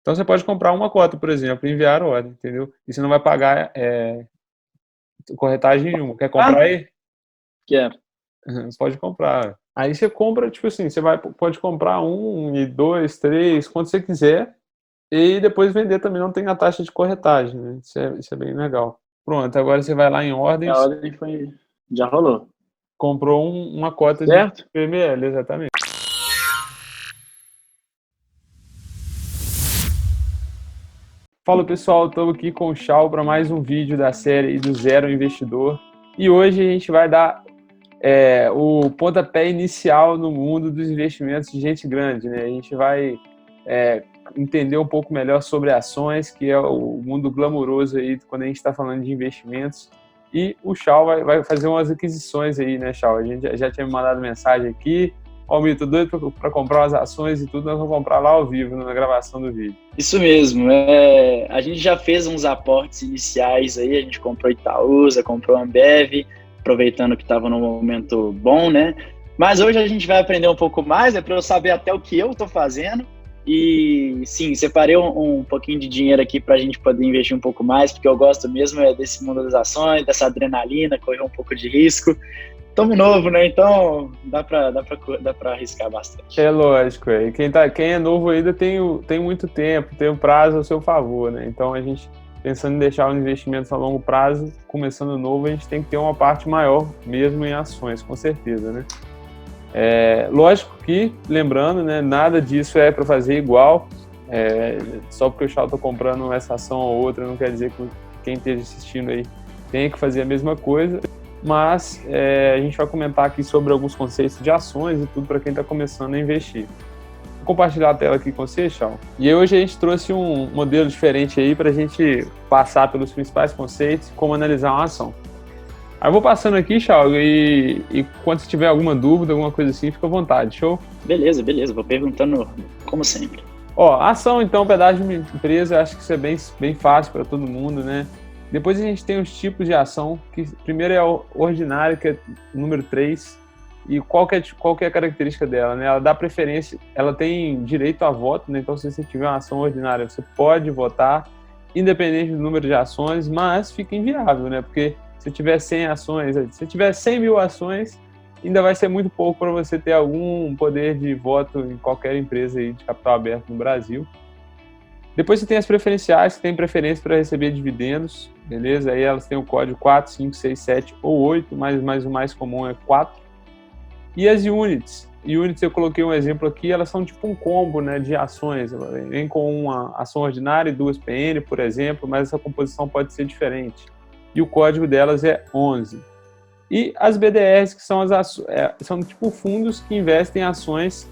Então você pode comprar uma cota, por exemplo, e enviar a ordem, entendeu? E você não vai pagar corretagem nenhuma. Quer comprar Ah, aí? quero. Você pode comprar. Aí você compra, tipo assim, pode comprar um e dois, três, quanto você quiser, e depois vender também, não tem a taxa de corretagem, né? Isso é bem legal. Pronto, agora você vai lá em A ordens, ordem foi. Já rolou. comprou uma cota de Certo? PML, exatamente. Fala pessoal, estou aqui com o Chau para mais um vídeo da série do Zero ao Investidor. E hoje a gente vai dar o pontapé inicial no mundo dos investimentos de gente grande, né? A gente vai entender um pouco melhor sobre ações, que é o mundo glamouroso aí quando a gente está falando de investimentos. E o Chau vai fazer umas aquisições aí, né, Chau? A gente já tinha me mandado mensagem aqui. Ó, Mito, doido para comprar as ações e tudo, nós vamos comprar lá ao vivo, na gravação do vídeo. Isso mesmo. A gente já fez uns aportes iniciais aí, a gente comprou Itaúsa, comprou Ambev, aproveitando que estava num momento bom, né? Mas hoje a gente vai aprender um pouco mais, para eu saber até o que eu estou fazendo. E sim, separei um pouquinho de dinheiro aqui para a gente poder investir um pouco mais, porque eu gosto mesmo desse mundo das ações, dessa adrenalina, correr um pouco de risco. Estamos novo, né? Então dá para arriscar bastante. É lógico, é. Quem é novo ainda tem muito tempo, tem um prazo ao seu favor, né? Então a gente, pensando em deixar os investimentos a longo prazo, começando novo, a gente tem que ter uma parte maior mesmo em ações, com certeza, né? Lógico que, lembrando, né, nada disso é para fazer igual, só porque o Chau está comprando essa ação ou outra, não quer dizer que quem esteja assistindo aí tenha que fazer a mesma coisa. Mas a gente vai comentar aqui sobre alguns conceitos de ações e tudo para quem está começando a investir. Vou compartilhar a tela aqui com você, Chau. E hoje a gente trouxe um modelo diferente aí para a gente passar pelos principais conceitos e como analisar uma ação. Aí eu vou passando aqui, Chau, e quando você tiver alguma dúvida, alguma coisa assim, fica à vontade, show? Beleza, vou perguntando como sempre. Ó, ação, então, pedaço de uma empresa, eu acho que isso é bem fácil para todo mundo, né? Depois a gente tem os tipos de ação, que primeiro é o ordinário, que é o número 3, e qual que é a característica dela, né? Ela dá preferência, ela tem direito a voto, né? Então se você tiver uma ação ordinária, você pode votar, independente do número de ações, mas fica inviável, né? Porque se tiver 100 ações, se tiver 100 mil ações, ainda vai ser muito pouco para você ter algum poder de voto em qualquer empresa aí de capital aberto no Brasil. Depois você tem as preferenciais, que tem preferência para receber dividendos, beleza? Aí elas têm o código 4, 5, 6, 7 ou 8, mas o mais comum é 4. E as units. Units eu coloquei um exemplo aqui, elas são tipo um combo, né, de ações. Ela vem com uma ação ordinária e 2 PN, por exemplo, mas essa composição pode ser diferente. E o código delas é 11. E as BDRs, que são são tipo fundos que investem em ações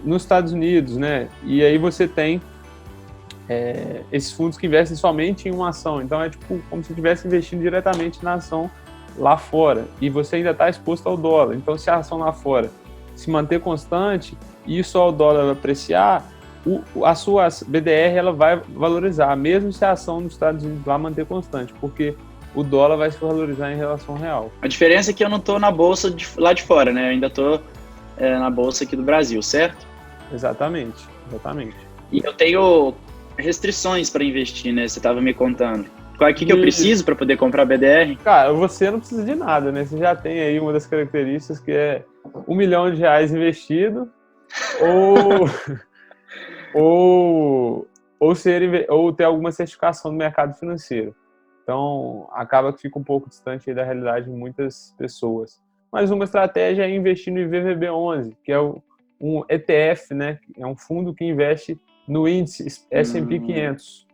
nos Estados Unidos, né? E aí você tem esses fundos que investem somente em uma ação. Então é tipo como se estivesse investindo diretamente na ação lá fora. E você ainda está exposto ao dólar. Então se a ação lá fora se manter constante e só o dólar apreciar, a sua BDR ela vai valorizar, mesmo se a ação nos Estados Unidos lá manter constante, porque o dólar vai se valorizar em relação ao real. A diferença é que eu não estou na bolsa lá de fora, né? Eu ainda estou na bolsa aqui do Brasil, certo? Exatamente. E eu tenho restrições para investir, né? Você estava me contando. O que eu preciso para poder comprar BDR? Cara, você não precisa de nada, né? Você já tem aí uma das características que é R$1 milhão investido ou ter alguma certificação do mercado financeiro. Então, acaba que fica um pouco distante aí da realidade de muitas pessoas. Mas uma estratégia é investir no IVVB11, que é um ETF, né? É um fundo que investe no índice S&P 500,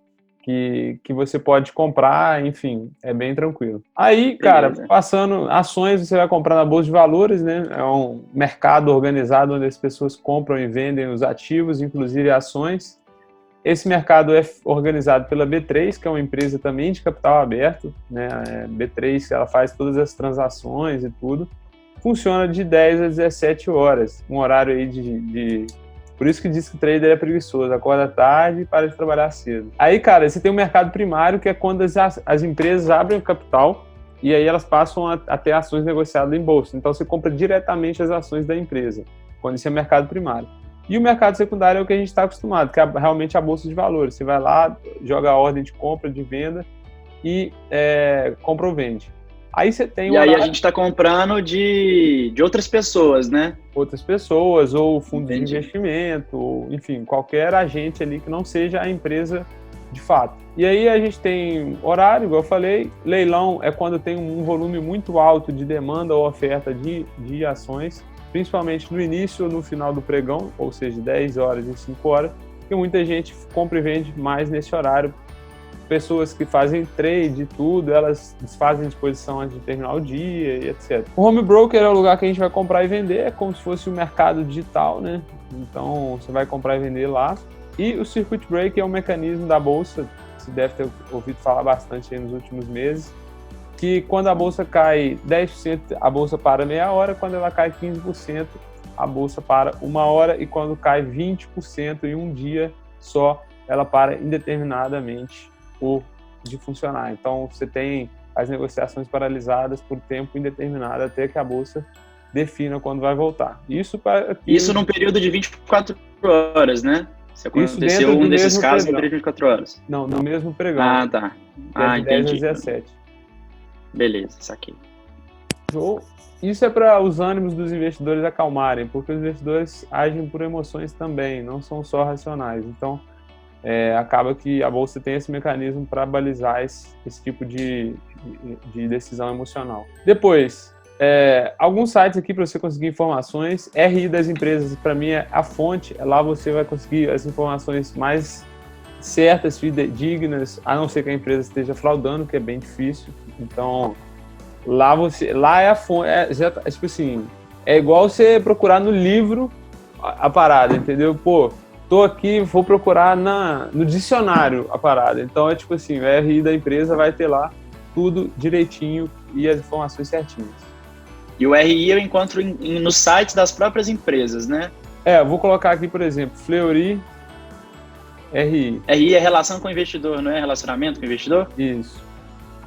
que você pode comprar, enfim, é bem tranquilo. Aí, cara, passando ações, você vai comprar na Bolsa de Valores, né? É um mercado organizado onde as pessoas compram e vendem os ativos, inclusive ações. Esse mercado é organizado pela B3, que é uma empresa também de capital aberto, né? B3, ela faz todas as transações e tudo. Funciona de 10 a 17 horas, um horário aí Por isso que diz que trader é preguiçoso, acorda tarde e para de trabalhar cedo. Aí, cara, você tem o mercado primário, que é quando as empresas abrem o capital e aí elas passam a ter ações negociadas em bolsa. Então, você compra diretamente as ações da empresa, quando isso é mercado primário. E o mercado secundário é o que a gente está acostumado, que é realmente a bolsa de valores. Você vai lá, joga a ordem de compra, de venda e compra ou vende. Aí você tem E aí a gente está comprando de outras pessoas, né? Outras pessoas, ou fundos Entendi. de investimento, ou, enfim, qualquer agente ali que não seja a empresa de fato. E aí a gente tem horário, igual eu falei, leilão é quando tem um volume muito alto de demanda ou oferta de ações, principalmente no início ou no final do pregão, ou seja, 10 horas e 5 horas, e muita gente compra e vende mais nesse horário. Pessoas que fazem trade e tudo, elas desfazem disposição antes de terminar o dia e etc. O home broker é o lugar que a gente vai comprar e vender, é como se fosse o mercado digital, né? Então, você vai comprar e vender lá. E o circuit break é um mecanismo da bolsa, você deve ter ouvido falar bastante aí nos últimos meses, que quando a bolsa cai 10%, a bolsa para meia hora, quando ela cai 15%, a bolsa para uma hora, e quando cai 20% em um dia só, ela para indeterminadamente de funcionar. Então, você tem as negociações paralisadas por tempo indeterminado até que a bolsa defina quando vai voltar. Isso num período de 24 horas, né? Se aconteceu um desses casos no período de 24 horas. Não, no mesmo pregão. Ah, tá. De 10 às 17. Beleza, saquei. Isso é para os ânimos dos investidores acalmarem, porque os investidores agem por emoções também, não são só racionais. Então, acaba que a bolsa tem esse mecanismo para balizar esse tipo de decisão emocional. Depois, alguns sites aqui para você conseguir informações. RI das empresas, para mim, é a fonte. Lá você vai conseguir as informações mais certas, fidedignas, a não ser que a empresa esteja fraudando, que é bem difícil. Então, lá é a fonte. Tipo assim, é igual você procurar no livro a parada, entendeu? Pô, tô aqui, vou procurar no dicionário a parada. Então, é tipo assim, o RI da empresa vai ter lá tudo direitinho e as informações certinhas. E o RI eu encontro nos sites das próprias empresas, né? Eu vou colocar aqui, por exemplo, Fleury RI. RI é relação com o investidor, não é relacionamento com o investidor? Isso.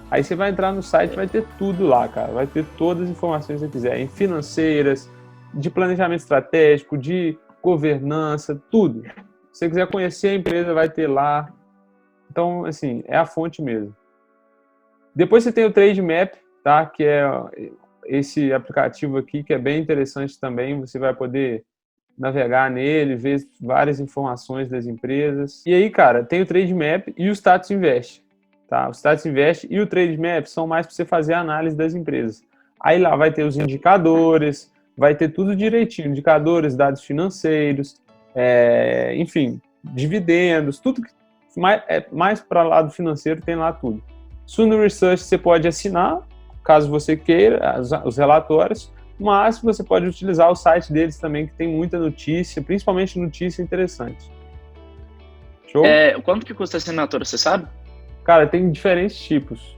Aí você vai entrar no site, vai ter tudo lá, cara. Vai ter todas as informações que você quiser, em financeiras, de planejamento estratégico, de governança, tudo. Se você quiser conhecer a empresa, vai ter lá. Então, assim, é a fonte mesmo. Depois você tem o Trademap, tá? Que é esse aplicativo aqui, que é bem interessante também. Você vai poder navegar nele, ver várias informações das empresas. E aí, cara, tem o Trademap e o Status Invest. Tá? O Status Invest e o Trademap são mais para você fazer a análise das empresas. Aí lá vai ter os indicadores, vai ter tudo direitinho, indicadores, dados financeiros, enfim, dividendos, tudo que mais para o lado financeiro tem lá tudo. Suno Research você pode assinar, caso você queira, os relatórios, mas você pode utilizar o site deles também, que tem muita notícia, principalmente notícia interessante. Show? Quanto que custa a assinatura, você sabe? Cara, tem diferentes tipos.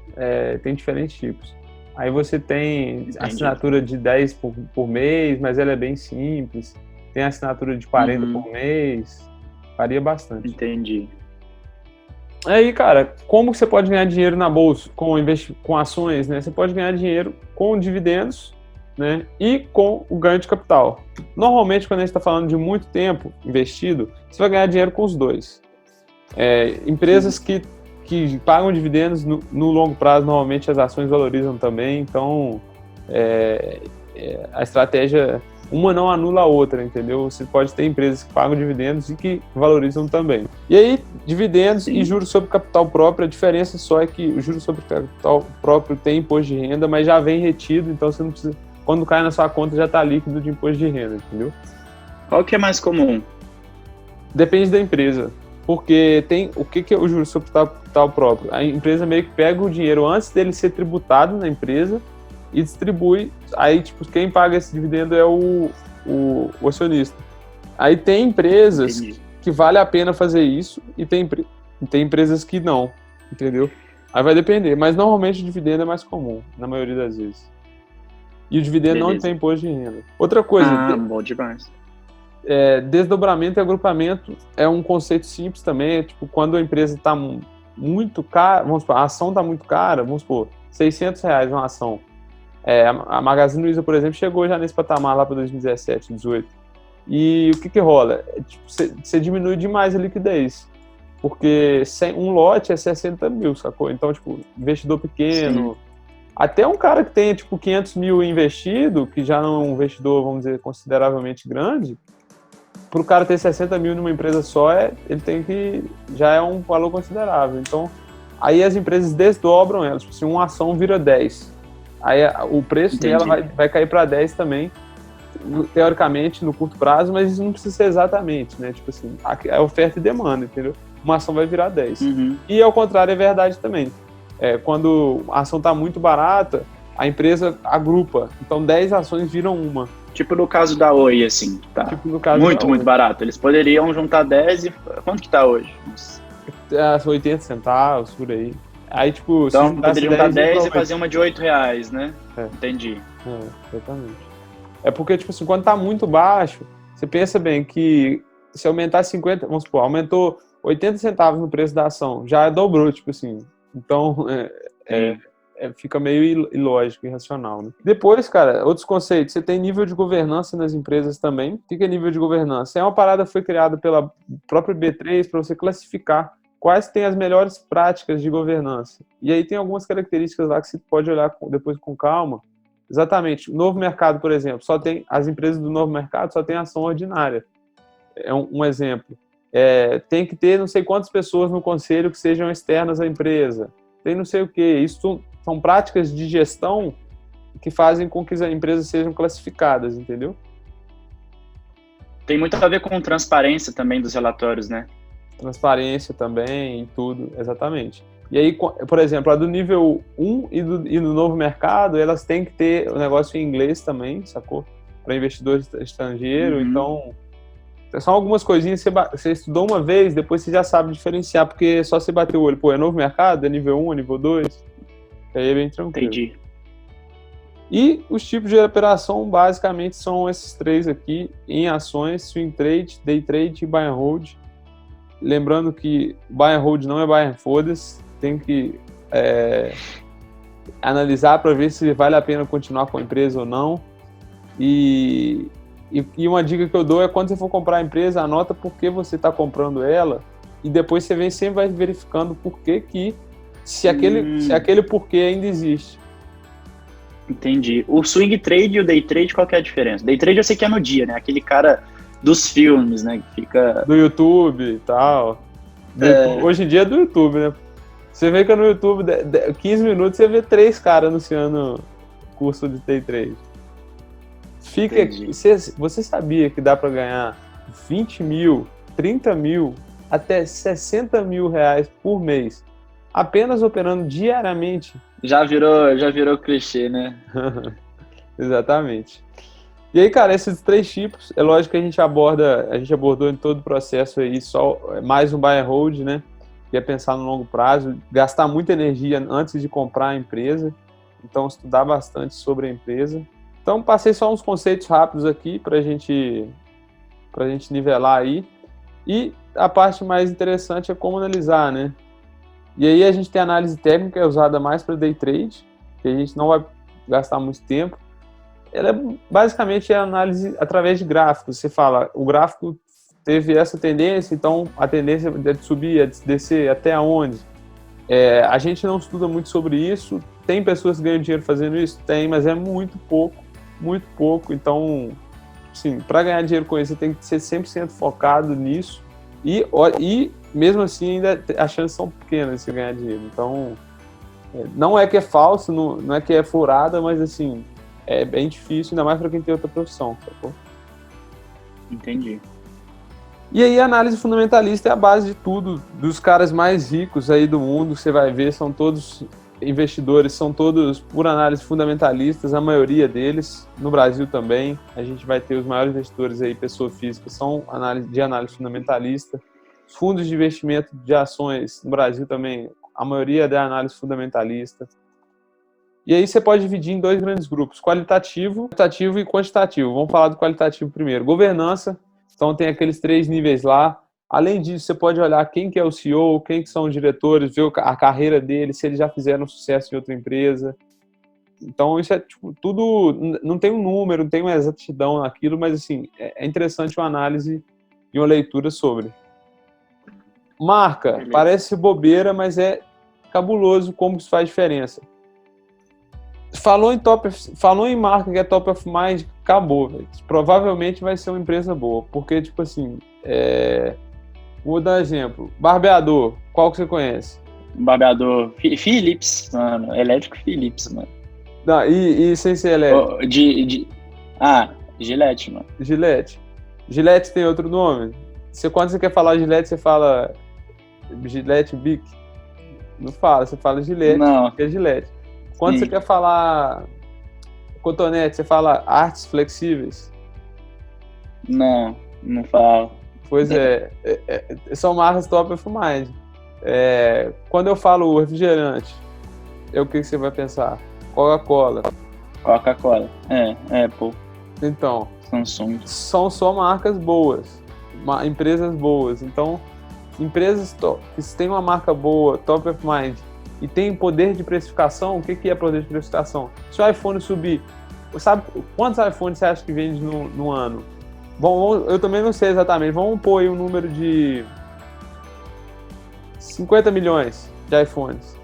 Aí você tem assinatura de 10 por mês, mas ela é bem simples. Tem assinatura de 40 por mês. Varia bastante. Entendi. Aí, cara, como você pode ganhar dinheiro na bolsa com ações, né? Você pode ganhar dinheiro com dividendos, né? E com o ganho de capital. Normalmente, quando a gente está falando de muito tempo investido, você vai ganhar dinheiro com os dois. Empresas que pagam dividendos no longo prazo, normalmente as ações valorizam também, então a estratégia, uma não anula a outra, entendeu? Você pode ter empresas que pagam dividendos e que valorizam também. E aí, dividendos e juros sobre capital próprio, a diferença só é que o juros sobre capital próprio tem imposto de renda, mas já vem retido, então você não precisa, quando cai na sua conta já está líquido de imposto de renda, entendeu? Qual que é mais comum? Depende da empresa. Porque tem o que é o juros sobre capital próprio? A empresa meio que pega o dinheiro antes dele ser tributado na empresa e distribui. Aí, tipo, quem paga esse dividendo é o acionista. Aí tem empresas que vale a pena fazer isso e tem empresas que não, entendeu? Aí vai depender, mas normalmente o dividendo é mais comum, na maioria das vezes. E o dividendo não tem imposto de renda. Outra coisa... bom demais. Desdobramento e agrupamento é um conceito simples também, tipo, quando a empresa está muito cara, vamos supor, a ação está muito cara, vamos supor, R$600 uma ação. A Magazine Luiza, por exemplo, chegou já nesse patamar lá para 2017, 2018. E o que rola? Tipo, você diminui demais a liquidez. Porque um lote é 60 mil, sacou? Então, tipo, investidor pequeno, sim, até um cara que tenha, tipo, 500 mil investido, que já não é um investidor, vamos dizer, consideravelmente grande, para o cara ter 60 mil numa empresa só, ele tem que, já é um valor considerável. Então, aí as empresas desdobram elas, tipo, se uma ação vira 10, aí o preço dela vai cair para 10 também, teoricamente, no curto prazo, mas isso não precisa ser exatamente, né? Tipo assim, a oferta e demanda, entendeu? Uma ação vai virar 10. Uhum. E ao contrário é verdade também. Quando a ação está muito barata, a empresa agrupa. Então 10 ações viram uma. Tipo no caso da Oi, assim. Tá tipo no caso muito barato. Eles poderiam juntar 10 e... Quanto que tá hoje? 80 centavos, por aí. Aí, tipo, então poderiam juntar 10 e fazer uma de R$8, né? Entendi. Exatamente. É porque, tipo assim, quando tá muito baixo, você pensa bem que se aumentar 50, vamos supor, aumentou 80 centavos no preço da ação, já dobrou, tipo assim. Então, fica meio ilógico, irracional, né? Depois, cara, outros conceitos. Você tem nível de governança nas empresas também. O que é nível de governança? É uma parada que foi criada pela própria B3 para você classificar quais têm as melhores práticas de governança. E aí tem algumas características lá que você pode olhar depois com calma. Exatamente. O novo mercado, por exemplo, as empresas do novo mercado só tem ação ordinária. É um exemplo. Tem que ter não sei quantas pessoas no conselho que sejam externas à empresa. Tem não sei o quê. Isso são práticas de gestão que fazem com que as empresas sejam classificadas, entendeu? Tem muito a ver com transparência também dos relatórios, né? Transparência também e tudo, exatamente. E aí, por exemplo, a do nível 1 e do novo mercado, elas têm que ter o negócio em inglês também, sacou? Para investidor estrangeiro, então... São algumas coisinhas que você estudou uma vez, depois você já sabe diferenciar, porque só você bater o olho, é novo mercado, é nível 1, é nível 2, aí é bem tranquilo. Entendi. E os tipos de operação, basicamente, são esses três aqui, em ações, swing trade, day trade e buy and hold. Lembrando que buy and hold não é buy and foda-se, tem que analisar para ver se vale a pena continuar com a empresa ou não. E uma dica que eu dou é quando você for comprar a empresa, anota por que você está comprando ela e depois você sempre vai verificando por que se aquele porquê ainda existe. Entendi. O swing trade e o day trade, qual que é a diferença? Day trade eu sei que é no dia, né? Aquele cara dos filmes, né? Que fica... Do YouTube e tal. YouTube. Hoje em dia é do YouTube, né? Você vê que no YouTube, 15 minutos, você vê 3 caras anunciando curso de day trade. Você sabia que dá para ganhar 20 mil, 30 mil, até 60 mil reais por mês, apenas operando diariamente? Já virou clichê, né? Exatamente. E aí, cara, esses 3 tipos, é lógico que a gente abordou em todo o processo aí, só mais um buy and hold, né? Que é pensar no longo prazo, gastar muita energia antes de comprar a empresa, então estudar bastante sobre a empresa. Então, passei só uns conceitos rápidos aqui para a gente nivelar aí. E a parte mais interessante é como analisar, né? E aí a gente tem a análise técnica, é usada mais para day trade, que a gente não vai gastar muito tempo. Ela é basicamente a análise através de gráficos. Você fala, o gráfico teve essa tendência, então a tendência é de subir, é de descer, até onde? A gente não estuda muito sobre isso. Tem pessoas que ganham dinheiro fazendo isso? Tem, mas é muito pouco. Muito pouco, então, sim, para ganhar dinheiro com isso, você tem que ser 100% focado nisso e mesmo assim, ainda as chances são pequenas de você ganhar dinheiro. Então, não é que é falso, não é que é furada, mas assim, é bem difícil, ainda mais para quem tem outra profissão, sacou? Entendi. E aí, a análise fundamentalista é a base de tudo, dos caras mais ricos aí do mundo, você vai ver, são todos... investidores, são todos por análise fundamentalistas, a maioria deles, no Brasil também, a gente vai ter os maiores investidores aí, pessoa física, são de análise fundamentalista, os fundos de investimento de ações no Brasil também, a maioria é da análise fundamentalista. E aí você pode dividir em 2 grandes grupos, qualitativo e quantitativo. Vamos falar do qualitativo primeiro. Governança, então tem aqueles 3 níveis lá. Além disso, você pode olhar quem que é o CEO, quem que são os diretores, ver a carreira deles, se eles já fizeram sucesso em outra empresa. Então, isso é tipo, tudo, não tem um número, não tem uma exatidão naquilo, mas assim, é interessante uma análise e uma leitura sobre. Marca, Beleza. parece bobeira, mas é cabuloso como isso faz diferença. Falou em marca que é top of mind, acabou. Véio. Provavelmente vai ser uma empresa boa, porque, tipo assim, vou dar um exemplo. Barbeador, qual que você conhece? Barbeador Philips, mano. Elétrico Philips, mano. Não, e sem ser elétrico? Gillette, mano. Gillette. Gillette tem outro nome? Quando você quer falar Gillette, você fala Gillette Bic? Não fala, você fala Gillette, Não. que é Gillette. Quando você quer falar cotonete, você fala artes flexíveis? Não falo. Pois são marcas top of mind. Quando eu falo refrigerante, o que você vai pensar? Coca-Cola. Coca-Cola. Apple. Então, Samsung. São só marcas boas, empresas boas. Então, empresas que têm uma marca boa, top of mind, e tem poder de precificação. O que é poder de precificação? Se o iPhone subir, sabe quantos iPhones você acha que vende no ano? Bom, eu também não sei exatamente. Vamos pôr aí um número de 50 milhões de iPhones.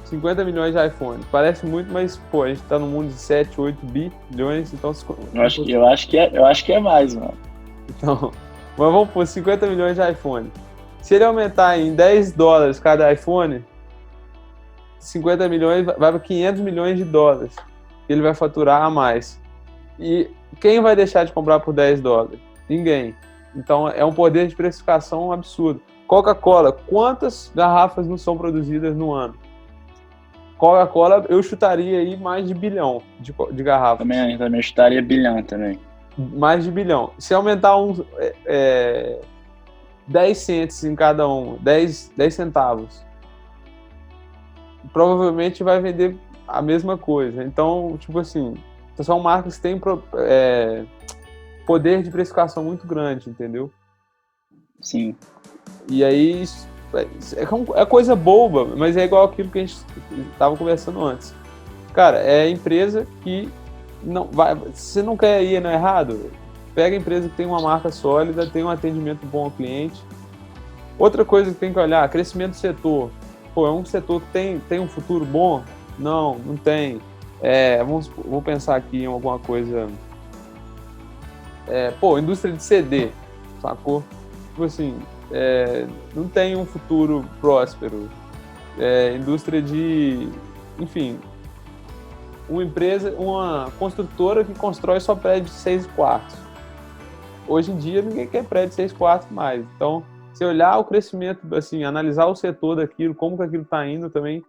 50 milhões de iPhones. Parece muito, mas pô, a gente tá no mundo de 7, 8 bilhões, então... Eu acho que é mais, mano. Então, mas vamos pôr 50 milhões de iPhone. Se ele aumentar em $10 cada iPhone, 50 milhões vai para 500 milhões de dólares. Ele vai faturar a mais. E quem vai deixar de comprar por $10? Ninguém. Então é um poder de precificação absurdo. Coca-Cola, quantas garrafas não são produzidas no ano? Coca-Cola, eu chutaria aí mais de bilhão de garrafas. Também chutaria bilhão também. Mais de bilhão. Se aumentar 10 cents em cada um, 10 centavos, provavelmente vai vender a mesma coisa. Então, tipo assim, são marcas que têm poder de precificação muito grande, entendeu? Sim. E aí, é coisa boba, mas é igual aquilo que a gente estava conversando antes. Cara, é empresa que não vai. Se você não quer ir no errado, pega a empresa que tem uma marca sólida, tem um atendimento bom ao cliente. Outra coisa que tem que olhar, crescimento do setor. Pô, é um setor que tem um futuro bom? Não tem. Vou pensar aqui em alguma coisa. Indústria de CD, sacou? Tipo assim, não tem um futuro próspero. Indústria de... Enfim, uma construtora que constrói só prédio de 6 quartos. Hoje em dia, ninguém quer prédio de 6 quartos mais. Então, se olhar o crescimento, assim, analisar o setor daquilo, como que aquilo está indo também,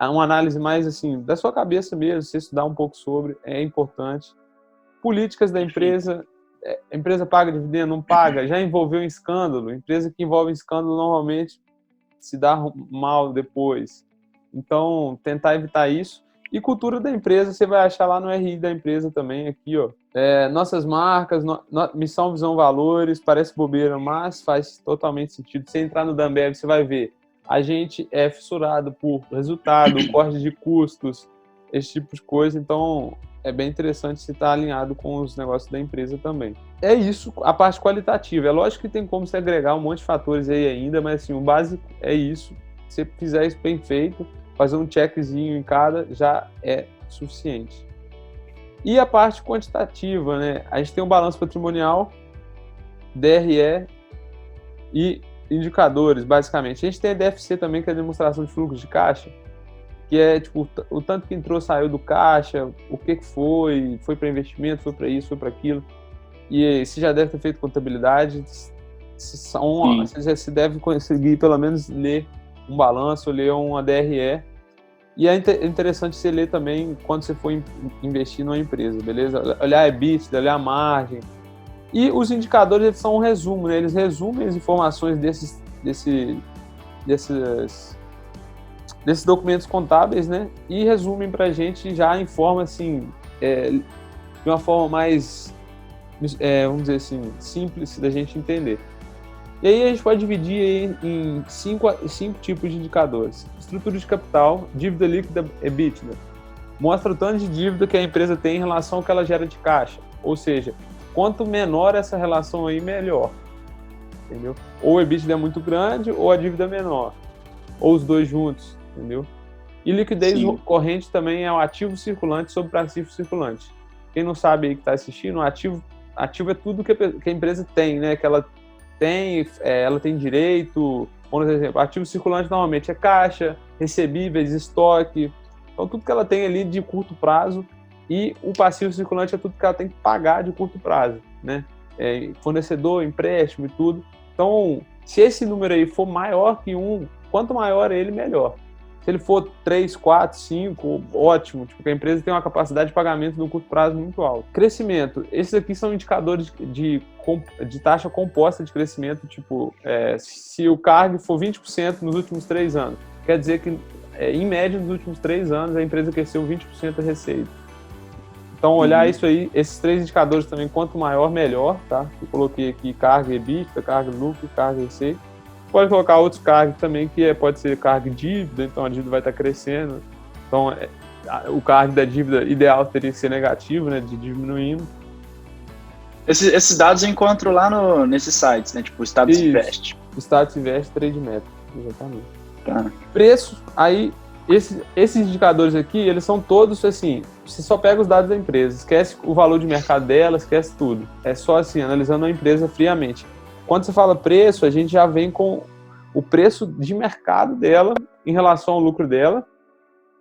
uma análise mais, assim, da sua cabeça mesmo, você estudar um pouco sobre, é importante. Políticas da empresa, a empresa paga dividendo, não paga, já envolveu em escândalo, empresa que envolve em escândalo normalmente se dá mal depois. Então, tentar evitar isso. E cultura da empresa, você vai achar lá no RI da empresa também, aqui, ó. Nossas marcas, missão, visão, valores, parece bobeira, mas faz totalmente sentido. Se entrar no Dambev, você vai ver. A gente é fissurado por resultado, corte de custos, esse tipo de coisa. Então, é bem interessante se estar alinhado com os negócios da empresa também. É isso, a parte qualitativa. É lógico que tem como se agregar um monte de fatores aí ainda, mas assim, o básico é isso. Se você fizer isso bem feito, fazer um checkzinho em cada, já é suficiente. E a parte quantitativa, né? A gente tem um balanço patrimonial, DRE e indicadores, basicamente. A gente tem a DFC também, que é a demonstração de fluxo de caixa, que é tipo o tanto que entrou, saiu do caixa, o que foi para investimento, foi para isso, foi para aquilo. E você já deve ter feito contabilidade, você deve conseguir pelo menos ler um balanço, ler uma DRE. E é interessante você ler também quando você for investir numa empresa, beleza? Olhar a EBITDA, olhar a margem. E os indicadores, eles são um resumo, né? Eles resumem as informações desses documentos contábeis, né? E resumem pra gente já em forma, assim, de uma forma mais, vamos dizer assim, simples da gente entender. E aí a gente pode dividir aí em cinco tipos de indicadores. Estrutura de capital, dívida líquida, EBITDA. mostra o tanto de dívida que a empresa tem em relação ao que ela gera de caixa. Ou seja, quanto menor essa relação aí, melhor. Entendeu? Ou o EBITDA é muito grande, ou a dívida é menor. Ou os dois juntos, entendeu? E liquidez corrente também é um ativo circulante sobre passivo circulante. Quem não sabe aí que está assistindo, ativo é tudo que a empresa tem, né? Que ela tem direito. Por exemplo, ativo circulante normalmente é caixa, recebíveis, estoque. Então, tudo que ela tem ali de curto prazo, e o passivo circulante é tudo que ela tem que pagar de curto prazo, né? Fornecedor, empréstimo e tudo. Então, se esse número aí for maior que 1, quanto maior ele, melhor. Se ele for 3, 4, 5, ótimo, tipo, que a empresa tem uma capacidade de pagamento no curto prazo muito alta. Crescimento, esses aqui são indicadores de taxa composta de crescimento, tipo, se o CAGR for 20% nos últimos 3 anos, quer dizer que, em média, nos últimos 3 anos, a empresa cresceu 20% da receita. Então, olhar isso aí, esses 3 indicadores também, quanto maior, melhor, tá? Eu coloquei aqui carga EBITDA, carga lucro, carga receita. Pode colocar outros cargos também, que pode ser cargo de dívida, então a dívida vai estar crescendo. Então, o cargo da dívida ideal teria que ser negativo, né, de diminuindo. Esses dados eu encontro lá nesses sites, né, tipo o Status Invest. O Status Invest, Trade Map, exatamente. Tá. Preço, aí, esses indicadores aqui, eles são todos assim, você só pega os dados da empresa, esquece o valor de mercado dela, esquece tudo. É só assim, analisando a empresa friamente. Quando você fala preço, a gente já vem com o preço de mercado dela em relação ao lucro dela.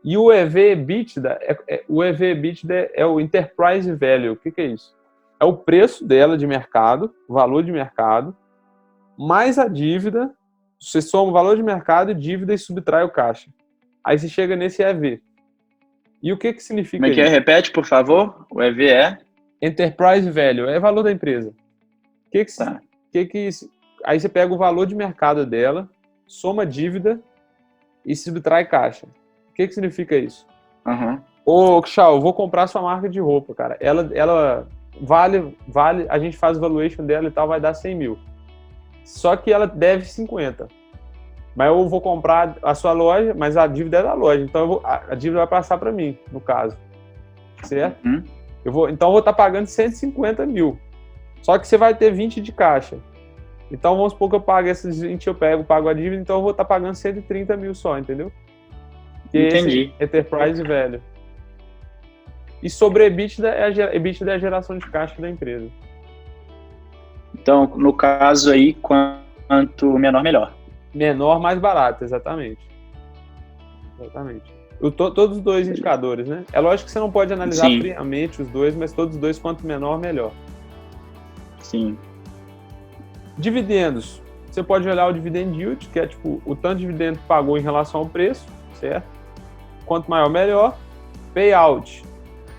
E o EV/EBITDA, é o Enterprise Value. O que é isso? É o preço dela de mercado, o valor de mercado, mais a dívida. Você soma o valor de mercado, dívida e subtrai o caixa. Aí você chega nesse EV. E o que significa isso? Como é que é? Repete, por favor. O EV é? Enterprise Value, é o valor da empresa. Aí você pega o valor de mercado dela, soma dívida e subtrai caixa. O que significa isso? Ô, Xiao, eu vou comprar sua marca de roupa, cara. Ela vale, a gente faz o valuation dela e tal, vai dar 100 mil. Só que ela deve 50. Mas eu vou comprar a sua loja, mas a dívida é da loja. Então a dívida vai passar para mim, no caso. Certo? Então eu vou estar pagando 150 mil. Só que você vai ter 20 de caixa. Então, vamos supor que eu pago esses 20, eu pago a dívida, então eu vou estar pagando 130 mil só, entendeu? Entendi. Esse Enterprise Value. E sobre EBITDA é a geração de caixa da empresa. Então, no caso aí, quanto menor, melhor. Menor, mais barato, exatamente. Todos os dois indicadores, né? É lógico que você não pode analisar friamente os dois, mas todos os dois, quanto menor, melhor. Sim. Dividendos. Você pode olhar o dividend yield, que é tipo o tanto de dividendo que pagou em relação ao preço, certo? Quanto maior, melhor. Payout.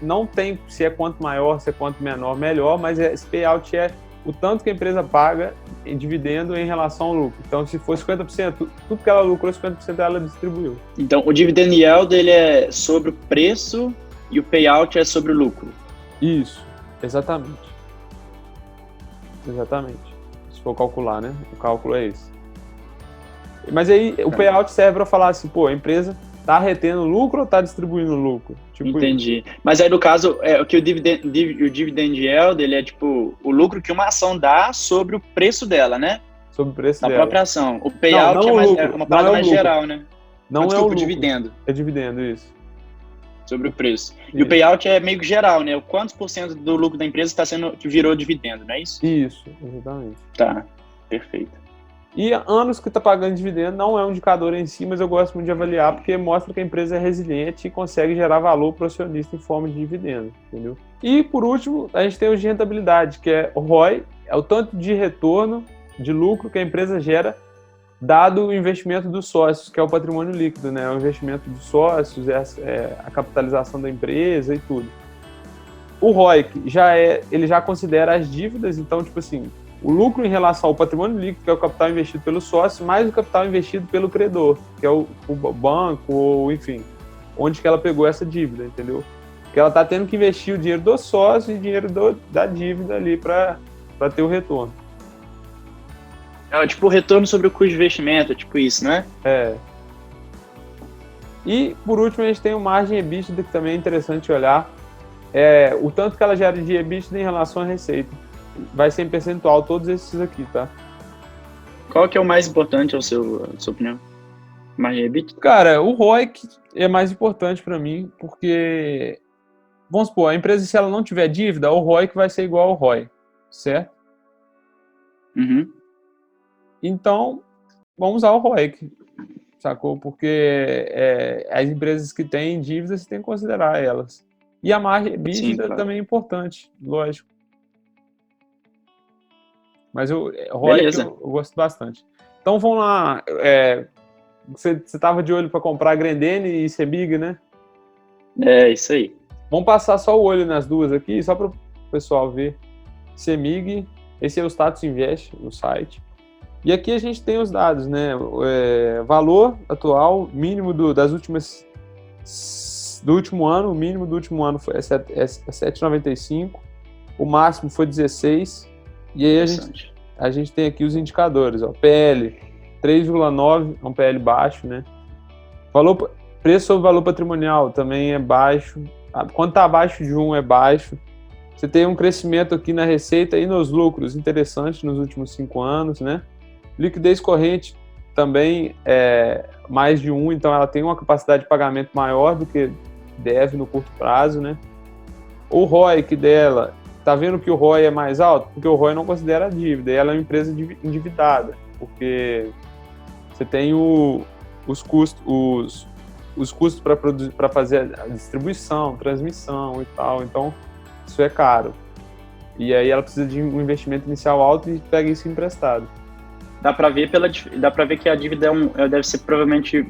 Não tem se é quanto maior, se é quanto menor, melhor, mas esse payout é o tanto que a empresa paga em dividendo em relação ao lucro. Então, se for 50%, tudo que ela lucrou, 50% ela distribuiu. Então, o dividend yield ele é sobre o preço e o payout é sobre o lucro. Isso, exatamente. Se for calcular, né? O cálculo é esse. Mas aí, o payout serve para falar assim, pô, a empresa tá retendo lucro ou tá distribuindo lucro? Tipo entendi. Isso. Mas aí, no caso, o que o dividend yield, ele é tipo o lucro que uma ação dá sobre o preço dela, né? Sobre o preço dela. Na própria ação. O payout é uma parada mais geral, né? Não é o lucro. Dividendo. É dividendo, isso. Sobre o preço. E o payout é meio que geral, né? O quantos por cento do lucro da empresa que virou dividendo, não é isso? Isso, exatamente. Tá, perfeito. E anos que está pagando dividendo não é um indicador em si, mas eu gosto muito de avaliar porque mostra que a empresa é resiliente e consegue gerar valor para o acionista em forma de dividendo, entendeu? E, por último, a gente tem o de rentabilidade, que é o ROI, é o tanto de retorno, de lucro que a empresa gera dado o investimento dos sócios, que é o patrimônio líquido, né? O investimento dos sócios, a capitalização da empresa e tudo. O ROIC ele já considera as dívidas, então, tipo assim, o lucro em relação ao patrimônio líquido, que é o capital investido pelo sócio, mais o capital investido pelo credor, que é o banco, ou enfim, onde que ela pegou essa dívida, entendeu? Porque ela está tendo que investir o dinheiro do sócio e o dinheiro da dívida ali para ter o retorno. É tipo o retorno sobre o custo de investimento, é tipo isso, né? E, por último, a gente tem o margem EBITDA, que também é interessante olhar. O tanto que ela gera de EBITDA em relação à receita. Vai ser em percentual todos esses aqui, tá? Qual que é o mais importante, a sua opinião? Margem EBITDA? Cara, o ROIC é mais importante para mim, porque, vamos supor, a empresa, se ela não tiver dívida, o ROIC vai ser igual ao ROI, certo? Uhum. Então, vamos usar o ROIC, sacou? Porque as empresas que têm dívidas, você tem que considerar elas. E a margem Sim, EBITDA claro. também é importante, lógico. Mas o ROIC eu gosto bastante. Então, vamos lá. Você estava de olho para comprar a Grendene e Semig, né? É, isso aí. Vamos passar só o olho nas duas aqui, só para o pessoal ver. Semig, esse é o Status Invest, o site. E aqui a gente tem os dados, né? Valor atual, mínimo do último ano, o mínimo do último ano é 7,95, o máximo foi 16. E aí a gente tem aqui os indicadores, ó, PL 3,9, é um PL baixo, né? Preço sobre valor patrimonial também é baixo. Quando está abaixo de 1 é baixo. Você tem um crescimento aqui na receita e nos lucros interessante nos últimos 5 anos, né? Liquidez corrente também é mais de 1, então ela tem uma capacidade de pagamento maior do que deve no curto prazo, né? O ROIC dela, tá vendo que o ROI é mais alto? Porque o ROI não considera a dívida, e ela é uma empresa endividada, porque você tem os custos para fazer a distribuição, transmissão e tal, então isso é caro. E aí ela precisa de um investimento inicial alto e pega isso emprestado. Dá para ver que a dívida deve ser provavelmente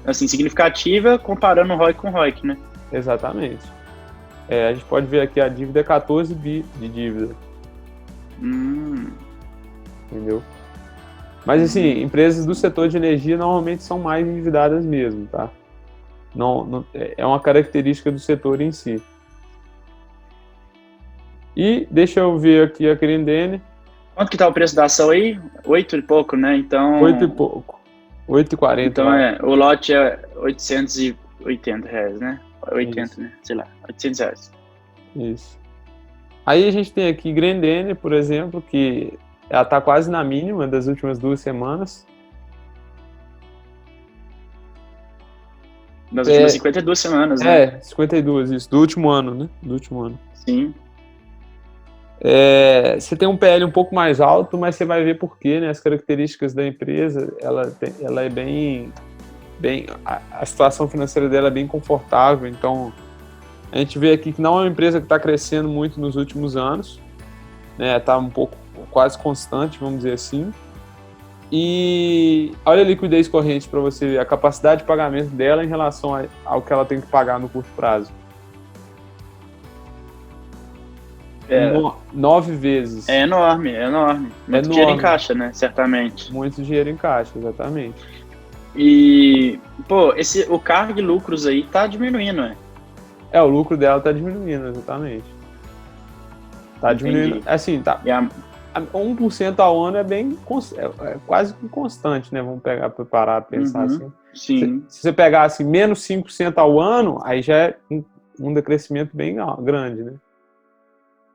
assim, significativa comparando o ROI com o ROIC, né? Exatamente. A gente pode ver aqui a dívida é 14 bi de dívida. Entendeu? Mas assim, empresas do setor de energia normalmente são mais endividadas mesmo, tá? Não, é uma característica do setor em si. E deixa eu ver aqui a Grendene. Quanto que tá o preço da ação aí? 8 e pouco, né? Então... 8 e pouco. 8,40. Então o lote é R$880, né? 80, isso. Né? Sei lá, R$800. Isso. Aí a gente tem aqui Grendene, por exemplo, que ela tá quase na mínima das últimas 2 semanas. Das últimas 52 semanas, né? 52, isso. Do último ano, né? Do último ano. Sim. Você tem um PL um pouco mais alto, mas você vai ver por quê, né? As características da empresa, ela é bem a situação financeira dela é bem confortável, então a gente vê aqui que não é uma empresa que está crescendo muito nos últimos anos, né? Está um pouco quase constante, vamos dizer assim. E olha a liquidez corrente para você ver a capacidade de pagamento dela em relação ao que ela tem que pagar no curto prazo. 9 vezes. É enorme. Muito dinheiro em caixa, né? Certamente. Muito dinheiro em caixa, exatamente. E, pô, o cargo de lucros aí tá diminuindo, né? O lucro dela tá diminuindo, exatamente. Tá diminuindo, assim, tá. 1% ao ano é quase que constante, né? Vamos parar, pensar assim. Sim. Se você pegar assim, menos 5% ao ano, aí já é um decrescimento bem grande, né?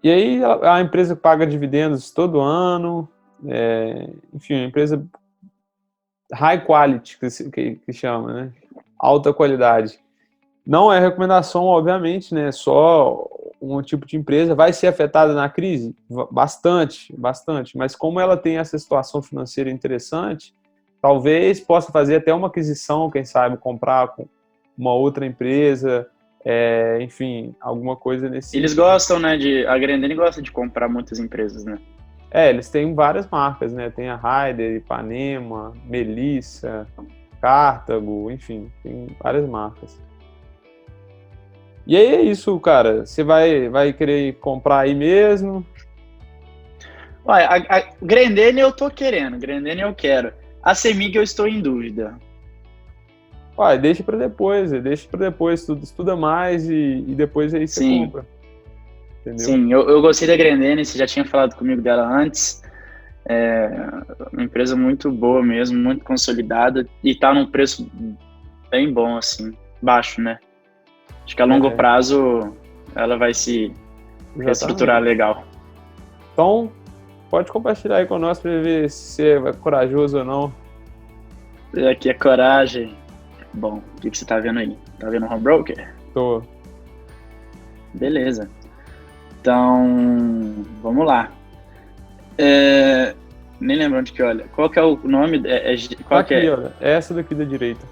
E aí a empresa paga dividendos todo ano, enfim, uma empresa high quality, que chama, né? Alta qualidade. Não é recomendação, obviamente, né? Só um tipo de empresa vai ser afetada na crise? Bastante, mas como ela tem essa situação financeira interessante, talvez possa fazer até uma aquisição, quem sabe comprar com uma outra empresa, enfim, alguma coisa nesse Eles sentido. gostam, né, a Grendene gosta de comprar muitas empresas, né? Eles têm várias marcas, né? Tem a Raider, Ipanema, Melissa, Cartago, enfim, tem várias marcas. E aí é isso, cara. Você vai querer comprar aí mesmo? Olha, a Grendene eu tô querendo, Grendene eu quero. A Semig eu estou em dúvida. Deixa para depois, estuda mais e depois aí você compra. Entendeu? Sim, eu gostei da Grendene, você já tinha falado comigo dela antes. É uma empresa muito boa mesmo, muito consolidada e tá num preço bem bom, assim, baixo, né? Acho que a longo prazo ela vai se reestruturar legal. Então, pode compartilhar aí com nós para ver se você é corajoso ou não. Aqui é coragem. Bom, o que você tá vendo aí? Tá vendo um home broker? Tô. Beleza. Então, vamos lá. Nem lembro onde que olha. Qual que é o nome? Qual aqui, que é? olha. Essa daqui da direita.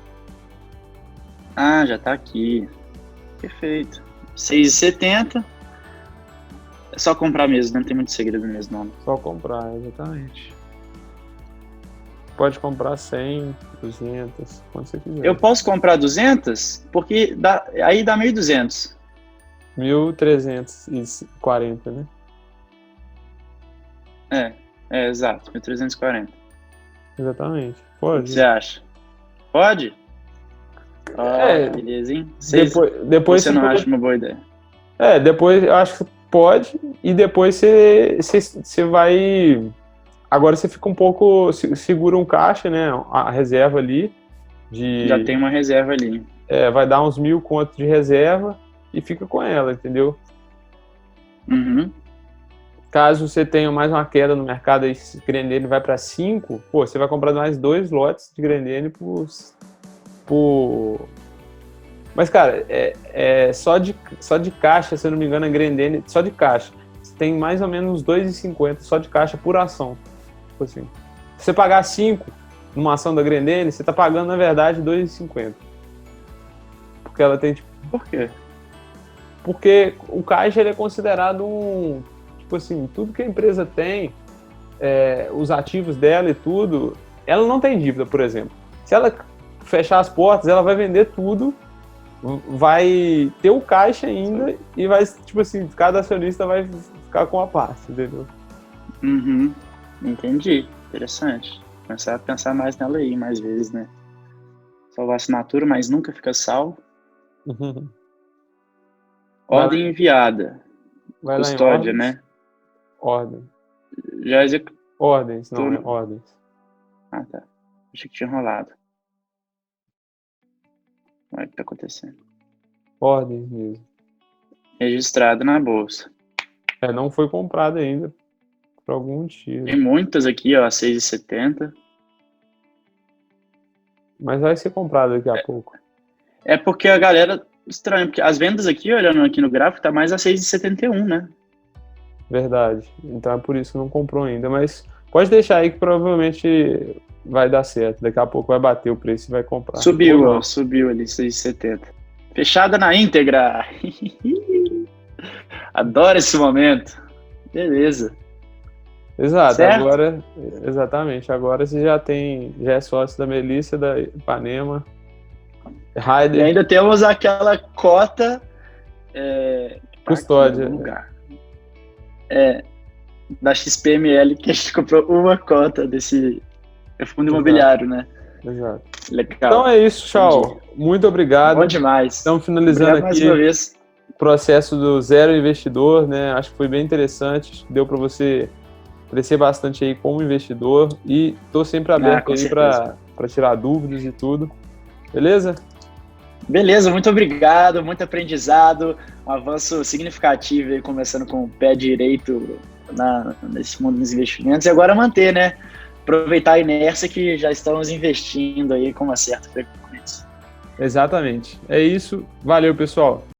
Ah, já tá aqui. Perfeito. 6,70. É só comprar mesmo, não tem muito segredo mesmo, não. Só comprar, exatamente. Pode comprar 100, 200, quando você quiser. Eu posso comprar 200? Porque aí dá 1.200. 1.340, né? Exato, 1.340. Exatamente. O Pode. que você acha? Pode? Beleza, hein? Depois você não acha uma boa ideia? Depois eu acho que pode, e depois você vai... Agora você fica um pouco... Segura um caixa, né? A reserva ali. Já tem uma reserva ali. Vai dar uns 1.000 conto de reserva e fica com ela, entendeu? Uhum. Caso você tenha mais uma queda no mercado e esse Grendene vai para 5, você vai comprar mais 2 lotes de Grendene por... Mas, cara, só de caixa, se eu não me engano, a Grendene, só de caixa, você tem mais ou menos 2,50 só de caixa por ação. Tipo assim. Se você pagar 5 numa ação da Grendene, você tá pagando, na verdade, 2,50. Porque ela tem, tipo... Por quê? Porque o caixa, ele é considerado um... Tipo assim, tudo que a empresa tem, os ativos dela e tudo, ela não tem dívida, por exemplo. Se ela fechar as portas, ela vai vender tudo, vai ter o caixa ainda e vai, tipo assim, cada acionista vai ficar com a parte, entendeu? Uhum. Entendi. Interessante. Começar a pensar mais nela aí, mais vezes, né? Salvar assinatura, mas nunca fica salvo. Uhum. Ordem enviada. Vai Custódia, lá em né? Ordem. Já executou. Ordens, não, é ordens. Ah, tá. Achei que tinha rolado. Olha o que tá acontecendo. Ordens mesmo. Registrado na bolsa. Não foi comprado ainda, por algum motivo. Tem muitas aqui, ó, 6,70. Mas vai ser comprado daqui a pouco. É porque a galera... Estranho, porque as vendas aqui, olhando aqui no gráfico, tá mais a 6,71, né? Verdade. Então é por isso que não comprou ainda. Mas pode deixar aí que provavelmente vai dar certo. Daqui a pouco vai bater o preço e vai comprar. Subiu ali, 6,70. Fechada na íntegra. Adoro esse momento. Beleza. Exato, certo? Exatamente. Agora você já é sócio da Melissa, da Ipanema. Raider. E ainda temos aquela cota Custódia. Da XPML, que a gente comprou uma cota desse fundo imobiliário, né? Exato. Legal. Então é isso, tchau. Muito obrigado. Bom demais. Estamos finalizando obrigado aqui mais uma vez. O processo do Zero Investidor, né? Acho que foi bem interessante. Deu para você crescer bastante aí como investidor e estou sempre aberto aí para tirar dúvidas e tudo. Beleza? Beleza, muito obrigado, muito aprendizado, um avanço significativo aí, começando com o pé direito nesse mundo dos investimentos e agora manter, né? Aproveitar a inércia que já estamos investindo aí com uma certa frequência. Exatamente. É isso. Valeu, pessoal.